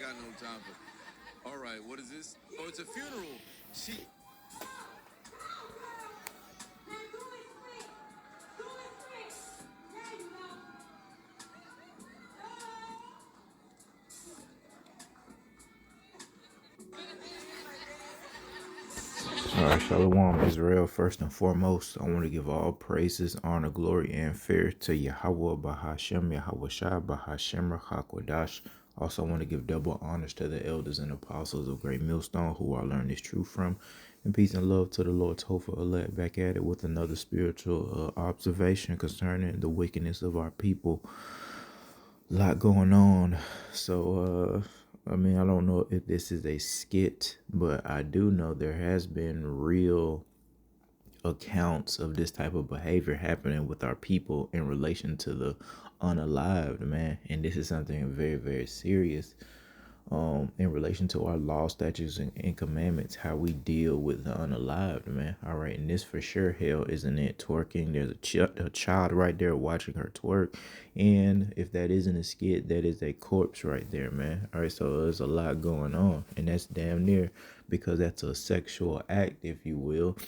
got no time for. All right, what is this? Oh, it's a funeral. She. All right, Shalom, Israel. First and foremost, I want to give all praises, honor, glory, and fear to Yahweh, Bahashem, Yahweh Shai, Bahashem, Hakwadash. Also, I want to give double honors to the elders and apostles of Great Millstone who I learned this truth from. And peace and love to the Lord Topher elect, back at it with another spiritual observation concerning the wickedness of our people. A lot going on. So, I mean, I don't know if this is a skit, but I do know there has been real accounts of this type of behavior happening with our people in relation to the unalived, man. And this is something very, very serious in relation to our law, statutes, and commandments, how we deal with the unalived, man. All right, and this for sure, hell, isn't it? Twerking. There's a child right there watching her twerk, and if that isn't a skit, that is a corpse right there, man. All right, so there's a lot going on, and that's damn near because that's a sexual act, if you will,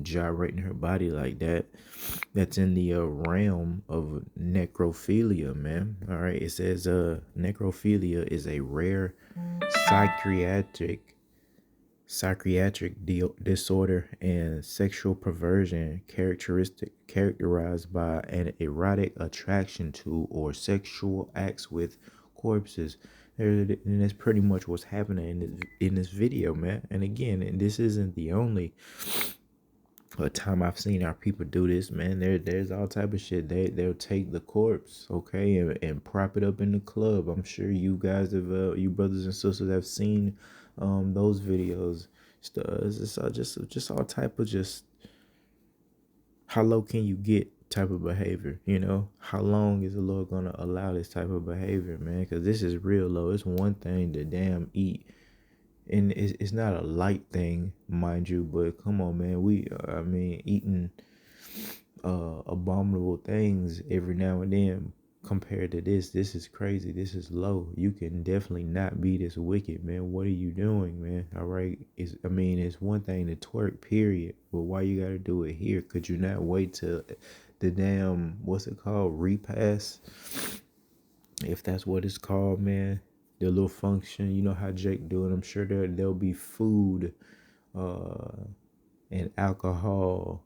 gyrating her body like that. That's in the realm of necrophilia, man. All right, it says necrophilia is a rare psychiatric disorder and sexual perversion characterized by an erotic attraction to or sexual acts with corpses. And that's pretty much what's happening in this video, man. And again, and this isn't the only time I've seen our people do this, man. There's all type of shit. They'll take the corpse, okay, and prop it up in the club. I'm sure you guys have, you brothers and sisters have seen those videos. It's just all type of just how low can you get type of behavior. How long is the Lord gonna allow this type of behavior, man? Because this is real low. It's one thing to damn eat, and it's not a light thing, mind you, but come on, man. I mean, eating abominable things every now and then compared to this is crazy. This is low. You can definitely not be this wicked, man. What are you doing, man? All right, it's one thing to twerk, period, but why you gotta do it here? Could you not wait till the damn, what's it called, repass, if that's what it's called, man? The little function, you know how Jake do it. I'm sure there'll be food uh and alcohol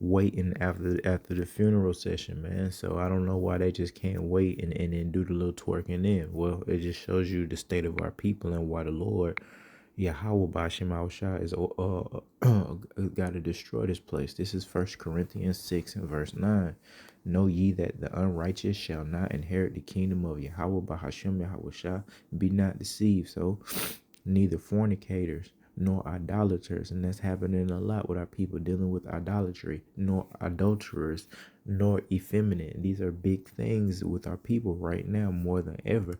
waiting after the funeral session, man. So I don't know why they just can't wait and then do the little twerking then. Well, it just shows you the state of our people and why the Lord Yahweh Bashim Shah is got to destroy this place. This is 1 Corinthians 6 and verse 9. Know ye that the unrighteous shall not inherit the kingdom of Yahweh Bahashim Yahweh Shah. Be not deceived. So neither fornicators nor idolaters, and that's happening a lot with our people dealing with idolatry, nor adulterers, nor effeminate. These are big things with our people right now more than ever.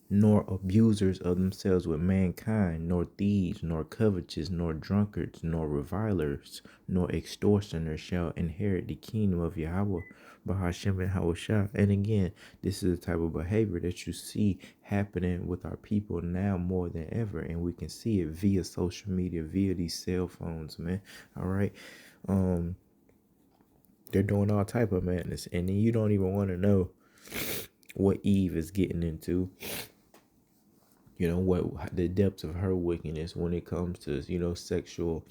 Nor abusers of themselves with mankind, nor thieves, nor covetous, nor drunkards, nor revilers, nor extortioners shall inherit the kingdom of Yahweh. Bahashem and Hawashah. And again, this is the type of behavior that you see happening with our people now more than ever. And we can see it via social media, via these cell phones, man. All right. They're doing all type of madness. And then you don't even want to know what Eve is getting into, what the depths of her wickedness when it comes to sexual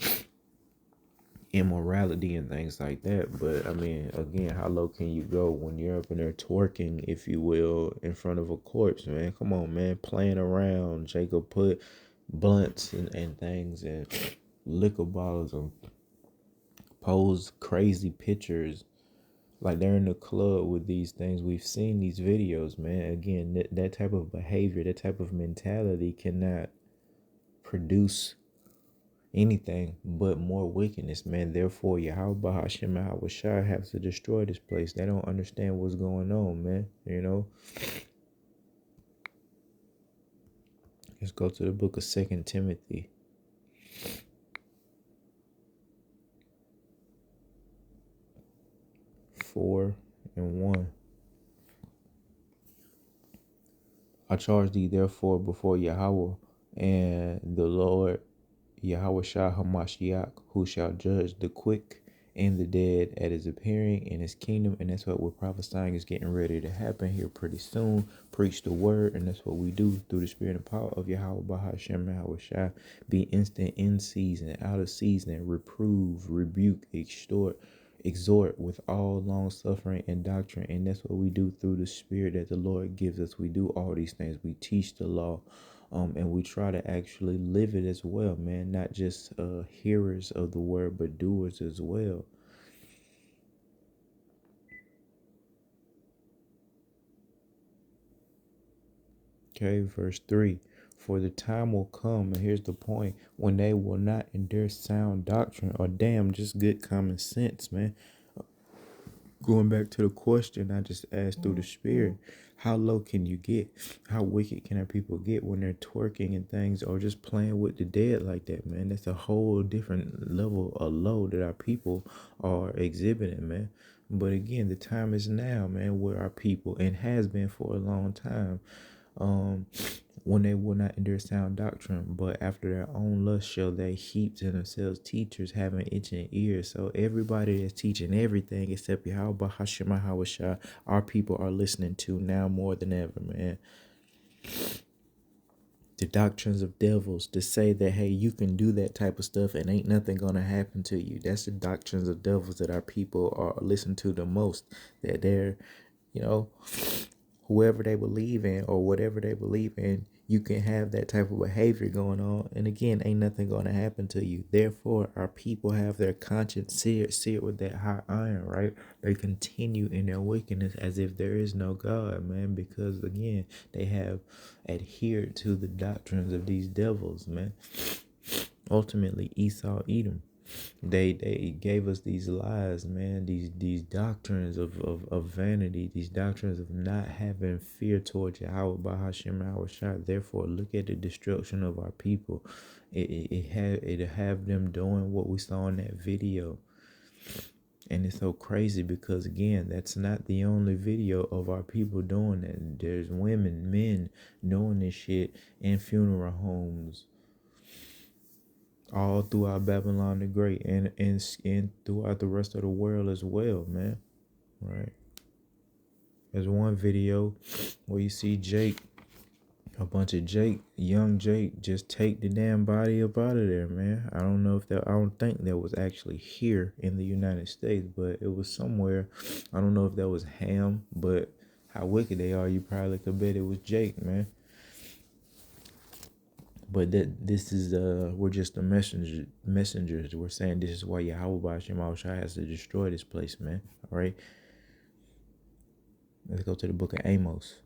immorality and things like that. But I mean, again, how low can you go when you're up in there twerking, if you will, in front of a corpse, man? Come on, man. Playing around. Jacob put blunts and things and liquor bottles and pose crazy pictures like they're in the club with these things. We've seen these videos, man. Again, that type of behavior, that type of mentality cannot produce anything but more wickedness, man. Therefore, Yahweh Hashem Shah has to destroy this place. They don't understand what's going on, man. Let's go to the book of 2 Timothy. 4:1. I charge thee therefore before Yahweh and the Lord Yahweh Shah Hamashiach, who shall judge the quick and the dead at his appearing in his kingdom. And that's what we're prophesying is getting ready to happen here pretty soon. Preach the word, and that's what we do through the spirit and power of Yahweh Bahashem Yahweh Shah. Be instant in season, out of season, reprove, rebuke, exhort with all long suffering and doctrine. And that's what we do through the spirit that the Lord gives us. We do all these things. We teach the law. And we try to actually live it as well, man. Not just hearers of the word, but doers as well. Okay, verse 3. For the time will come, and here's the point, when they will not endure sound doctrine or damn just good common sense, man. Going back to the question I just asked through the spirit, how low can you get? How wicked can our people get when they're twerking and things or just playing with the dead like that, man? That's a whole different level of low that our people are exhibiting, man. But again, the time is now, man, where our people, and has been for a long time, um, when they will not endure sound doctrine, but after their own lust shall they heap to themselves teachers having itching ears. So everybody that's teaching everything except Yahweh Hashem Hawashah, our people are listening to now more than ever, man. The doctrines of devils to say that, hey, you can do that type of stuff and ain't nothing gonna happen to you. That's the doctrines of devils that our people are listening to the most. That they're, you know, whoever they believe in or whatever they believe in, you can have that type of behavior going on. And again, ain't nothing going to happen to you. Therefore, our people have their conscience seared with that hot iron, right? They continue in their wickedness as if there is no God, man, because again, they have adhered to the doctrines of these devils, man. Ultimately, Esau, Edom. They gave us these lies, man, these doctrines of vanity, these doctrines of not having fear towards Yahweh by Hashem Shah. Therefore, look at the destruction of our people. It have them doing what we saw in that video. And it's so crazy because again, that's not the only video of our people doing that. There's women, men doing this shit in funeral homes, all throughout Babylon the Great, and throughout the rest of the world as well, man. Right. There's one video where you see Jake, a bunch of young Jake, just take the damn body up out of there, man. I don't think that was actually here in the United States, but it was somewhere. I don't know if that was Ham, but how wicked they are, you probably could bet it was Jake, man. But that this is we're just the messengers. We're saying this is why Yahweh Shai has to destroy this place, man. All right. Let's go to the book of Amos.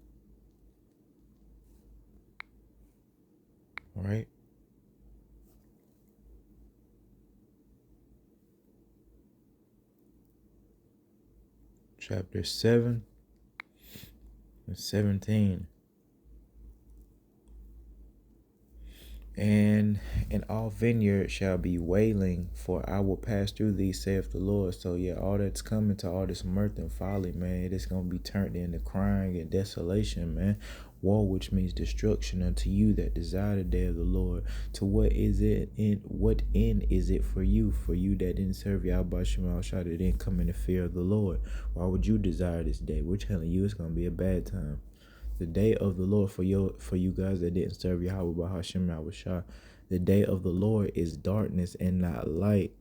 All right. Chapter 7 and 17. And in all vineyards shall be wailing, for I will pass through thee, saith the Lord. So yeah, all that's coming to all this mirth and folly, man, it's gonna be turned into crying and desolation, man. Woe, which means destruction unto you that desire the day of the Lord. To what is it in what end is it for you that didn't serve Yahweh Shema Shah, that didn't come in the fear of the Lord? Why would you desire this day? We're telling you it's gonna be a bad time. The day of the Lord for you guys that didn't serve Yahweh by Hashem Shah. The day of the Lord is darkness and not light.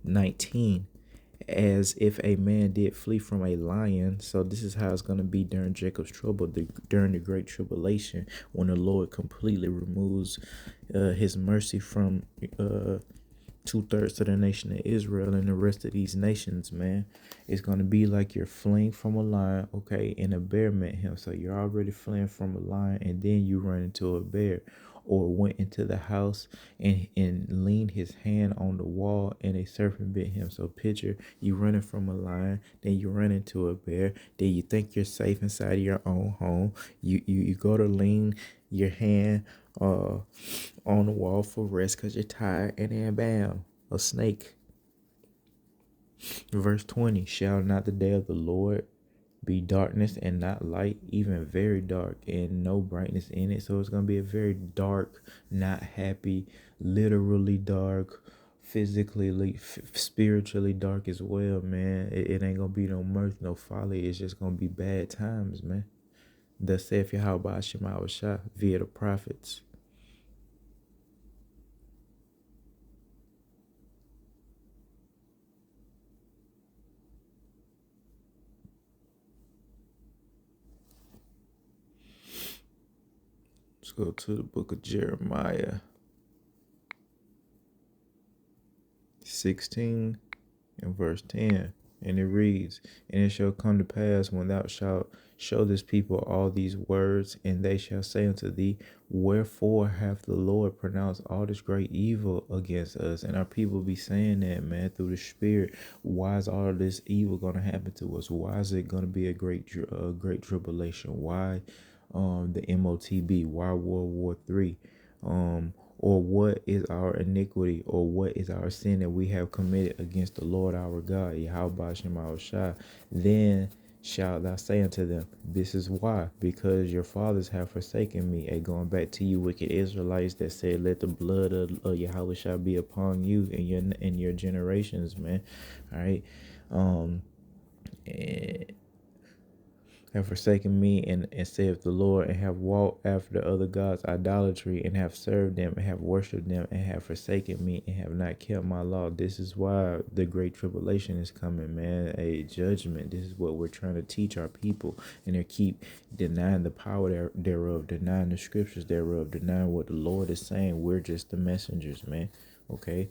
19. As if a man did flee from a lion. So this is how it's going to be during Jacob's trouble, during the great tribulation, when the Lord completely removes his mercy from 2/3 of the nation of Israel and the rest of these nations, man. It's going to be like you're fleeing from a lion, okay, and a bear met him. So you're already fleeing from a lion, and then you run into a bear. Or went into the house and leaned his hand on the wall and a serpent bit him. So picture you running from a lion, then you run into a bear, then you think you're safe inside of your own home. You go to lean your hand on the wall for rest because you're tired, and then bam, a snake. Verse 20, shall not the day of the Lord be darkness and not light, even very dark, and no brightness in it? So it's going to be a very dark, not happy, literally dark, physically, spiritually dark as well, man. It ain't going to be no mirth, no folly. It's just going to be bad times, man. Thus saith Yahweh Shema Shah via the prophets. Let's go to the book of Jeremiah 16 and verse 10. And it reads, and it shall come to pass when thou shalt show this people all these words, and they shall say unto thee, wherefore hath the Lord pronounced all this great evil against us? And our people be saying that, man, through the Spirit. Why is all this evil going to happen to us? Why is it going to be a great tribulation? Why the MOTB? Why World War III? Or what is our iniquity, or what is our sin that we have committed against the Lord our God? Yahweh Shema Shah. Then shalt thou say unto them, this is why, because your fathers have forsaken me. Going back to you wicked Israelites that said, let the blood of Yahweh Shah be upon you and your generations, man. All right. And have forsaken me, and saith the Lord, and have walked after the other gods, idolatry, and have served them, and have worshipped them, and have forsaken me, and have not kept my law. This is why the great tribulation is coming, man. A judgment. This is what we're trying to teach our people, and they keep denying the power thereof, denying the scriptures thereof, denying what the Lord is saying. We're just the messengers, man. Okay.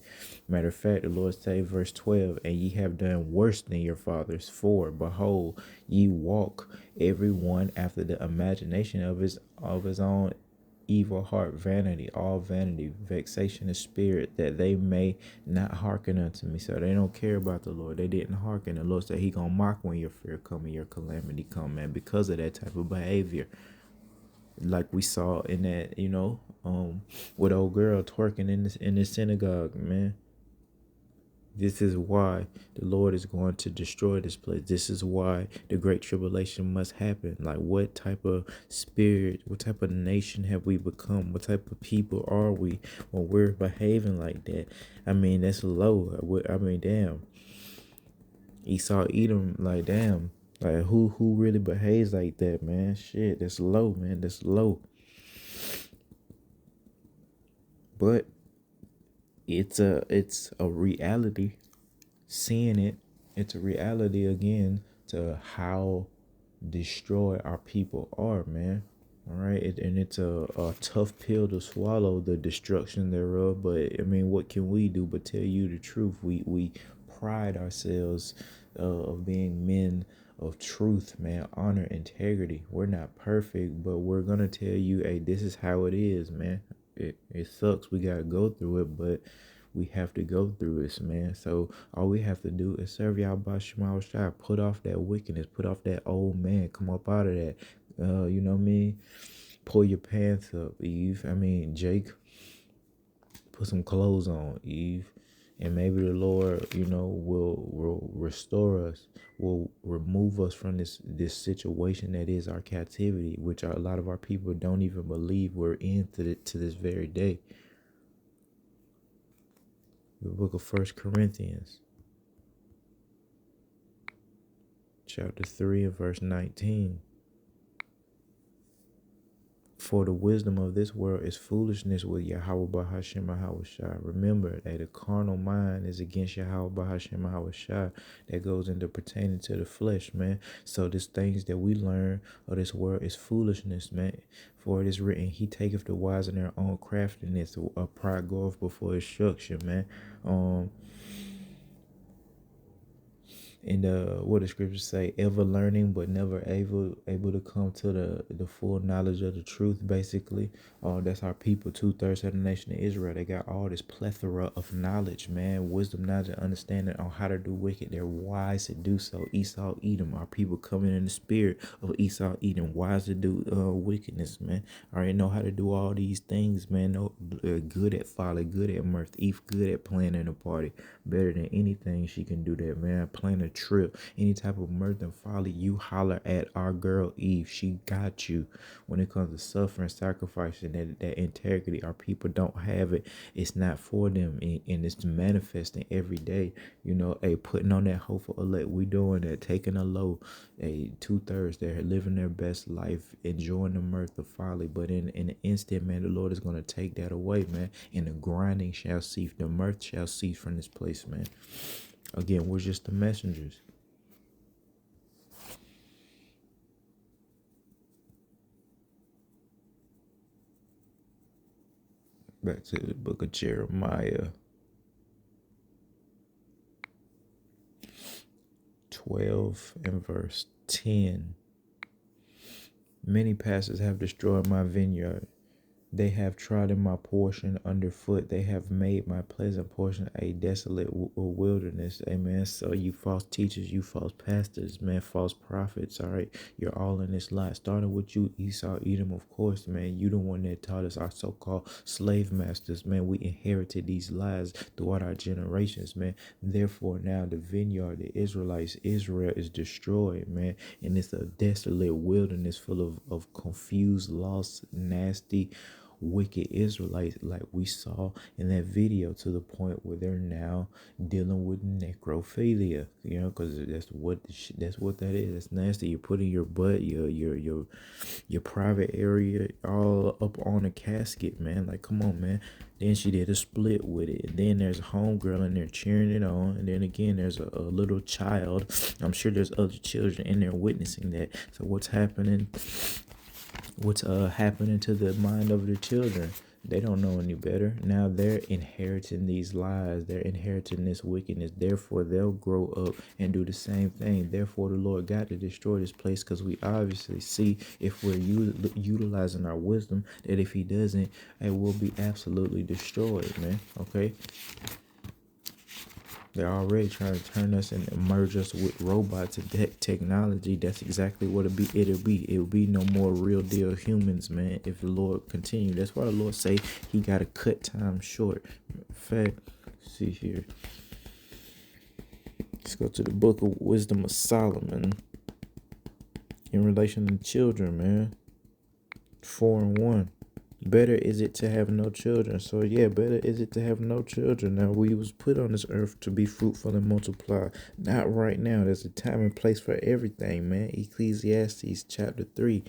Matter of fact, the Lord say, verse 12, and ye have done worse than your fathers, for behold, ye walk every one after the imagination of his own evil heart, vanity, all vanity, vexation of spirit, that they may not hearken unto me. So they don't care about the Lord. They didn't hearken. The Lord said he gonna mock when your fear come and your calamity come, man, because of that type of behavior. Like we saw in that, with old girl twerking in this synagogue, man. This is why the Lord is going to destroy this place. This is why the great tribulation must happen. Like, what type of spirit, what type of nation have we become? What type of people are we when we're behaving like that? I mean, that's low. I mean, damn. Esau Edom, like, damn. Like, who really behaves like that, man? Shit, that's low, man. That's low. But it's a reality. Seeing it, it's a reality again to how destroyed our people are, man. All right, and it's a tough pill to swallow, the destruction thereof. But I mean, what can we do but tell you the truth? We pride ourselves of being men of truth, man, honor, integrity. We're not perfect, but we're gonna tell you, hey, this is how it is, man. It sucks. We gotta go through it, but we have to go through this, man. So all we have to do is serve Yahweh Shema Shai. Put off that wickedness. Put off that old man. Come up out of that. You know what I mean? Pull your pants up, Eve. I mean, Jake. Put some clothes on, Eve. And maybe the Lord, will restore us, will remove us from this situation that is our captivity, which a lot of our people don't even believe we're in to this very day. The book of 1 Corinthians, chapter 3 and verse 19. For the wisdom of this world is foolishness with Yahweh Bahashem Shai. Remember that the carnal mind is against Yahweh Bahashem Shai. That goes into pertaining to the flesh, man. So these things that we learn of this world is foolishness, man. For it is written, he taketh the wise in their own craftiness. A pride goeth before destruction, man. And what the scriptures say, ever learning but never able to come to the full knowledge of the truth. Basically, that's our people. 2/3 of the nation of Israel, they got all this plethora of knowledge, man, wisdom, knowledge, and understanding on how to do wicked. They're wise to do so. Esau, Edom, our people coming in the spirit of Esau, Edom, wise to do wickedness, man. Already know how to do all these things, man. Know, good at folly, good at mirth, Eve, good at planning a party, better than anything she can do that, man. Plan a trip, any type of mirth and folly, you holler at our girl Eve. She got you. When it comes to suffering, sacrificing, that integrity, our people don't have it. It's not for them, and it's manifesting every day. You know, putting on that hopeful elect. We doing that, taking a low. 2/3, they're living their best life, enjoying the mirth of folly. But in an instant, man, the Lord is going to take that away, man. And the grinding shall cease, the mirth shall cease from this place, man. Again, we're just the messengers. Back to the book of Jeremiah 12 and verse 10. Many pastors have destroyed my vineyard. They have trodden my portion underfoot. They have made my pleasant portion a desolate wilderness. Amen. So you false teachers, you false pastors, man, false prophets, all right? You're all in this lie. Starting with you, Esau, Edom, of course, man. You the one that taught us, our so-called slave masters, man. We inherited these lies throughout our generations, man. Therefore, now the vineyard, the Israelites, Israel is destroyed, man. And it's a desolate wilderness full of confused, lost, nasty, wicked Israelites, like we saw in that video, to the point where they're now dealing with necrophilia. You know, because that's what that is. That's nasty. You're putting your butt, your private area all up on a casket, man. Like, come on, man. Then she did a split with it. And then there's a homegirl in there cheering it on. And then again, there's a little child. I'm sure there's other children in there witnessing that. So what's happening? What's happening to the mind of the children? They don't know any better. Now they're inheriting these lies. They're inheriting this wickedness. Therefore, they'll grow up and do the same thing. Therefore, the Lord got to destroy this place, because we obviously see, if we're utilizing our wisdom, that if he doesn't, it will be absolutely destroyed, man. Okay? They're already trying to turn us and merge us with robots and technology. That's exactly what it'll be. It'll be no more real deal humans, man, if the Lord continue. That's why the Lord say he got to cut time short. In fact, see here. Let's go to the book of Wisdom of Solomon in relation to children, man. 4:1. Better is it to have no children. So yeah, better is it to have no children. Now, we was put on this earth to be fruitful and multiply. Not right now. There's a time and place for everything, man. Ecclesiastes chapter 3.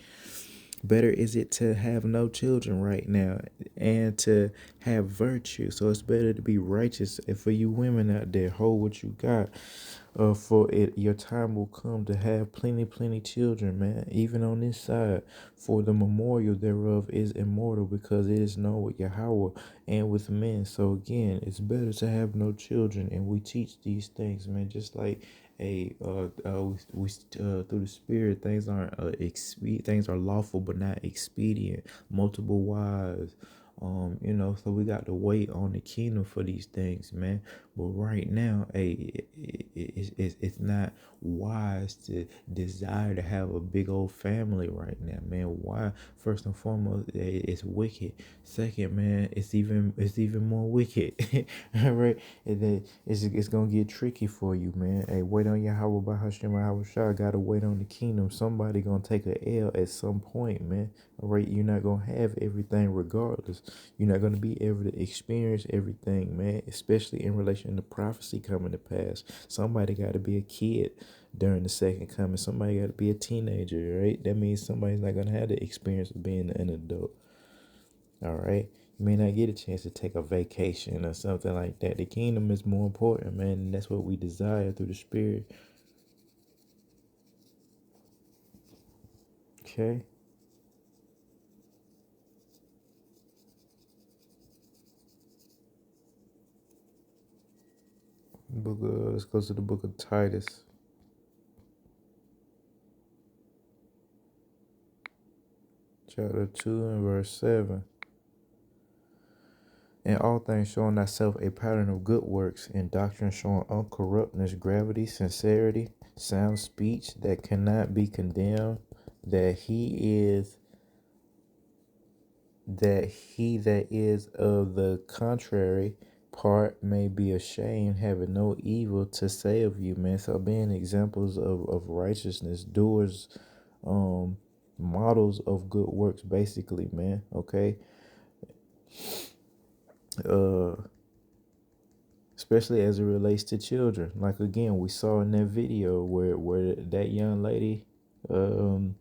Better is it to have no children right now and to have virtue. So it's better to be righteous. And for you women out there, hold what you got. For it, your time will come to have plenty children, man. Even on this side, for the memorial thereof is immortal, because it is known with Yahweh and with men. So again, it's better to have no children, and we teach these things, man. Just like through the spirit, things aren't things are lawful but not expedient. Multiple wives. You know, so we got to wait on the kingdom for these things, man. But right now, it's not wise to desire to have a big old family right now, man. Why? First and foremost, it's wicked. Second, man, it's even more wicked. All right, and then it's gonna get tricky for you, man. Hey, wait on Yahweh by Hashem Shah. Gotta wait on the kingdom. Somebody gonna take a L at some point, man. All right, you're not gonna have everything regardless. You're not gonna be able to experience everything, man. Especially in relation to prophecy coming to pass. Somebody got to be a kid during the second coming. Somebody got to be a teenager, right? That means somebody's not gonna have the experience of being an adult. All right. You may not get a chance to take a vacation or something like that. The kingdom is more important, man, and that's what we desire through the spirit. Okay. Let's go to the book of Titus. chapter 2 and verse 7. In all things showing thyself a pattern of good works, in doctrine showing uncorruptness, gravity, sincerity, sound speech that cannot be condemned, that he that is of the contrary part may be ashamed, having no evil to say of you, man. So being examples of righteousness, doers, um, models of good works, basically, man. Okay. Uh, especially as it relates to children. Like again, we saw in that video where that young lady, um,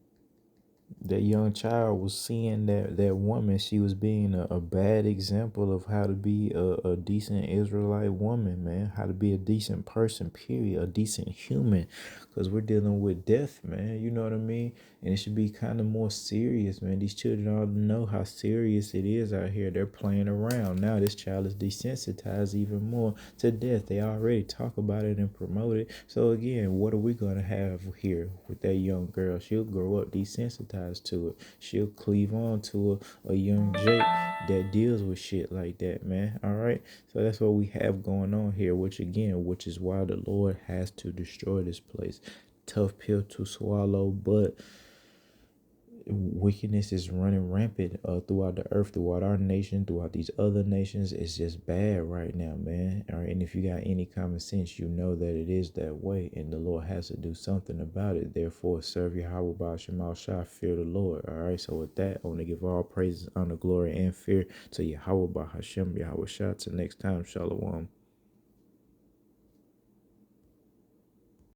that young child was seeing that woman. She was being a bad example of how to be a decent Israelite woman, man. How to be a decent person, period. A decent human, because we're dealing with death, man. You know what I mean? And it should be kind of more serious, man. These children all know how serious it is out here. They're playing around. Now this child is desensitized even more to death. They already talk about it and promote it. So again, what are we gonna have here with that young girl? She'll grow up desensitized to it. She'll cleave on to a young Jake that deals with shit like that, man. All right. So that's what we have going on here, which is why the Lord has to destroy this place. Tough pill to swallow, but wickedness is running rampant throughout the earth, throughout our nation, throughout these other nations. It's just bad right now, man. All right, and if you got any common sense, you know that it is that way, and the Lord has to do something about it. Therefore, serve Yahweh by Shemal Shah, fear the Lord. All right, so with that, I want to give all praises, honor, glory, and fear to Yahweh by Hashem, Yahweh Shah. Till next time, Shalom.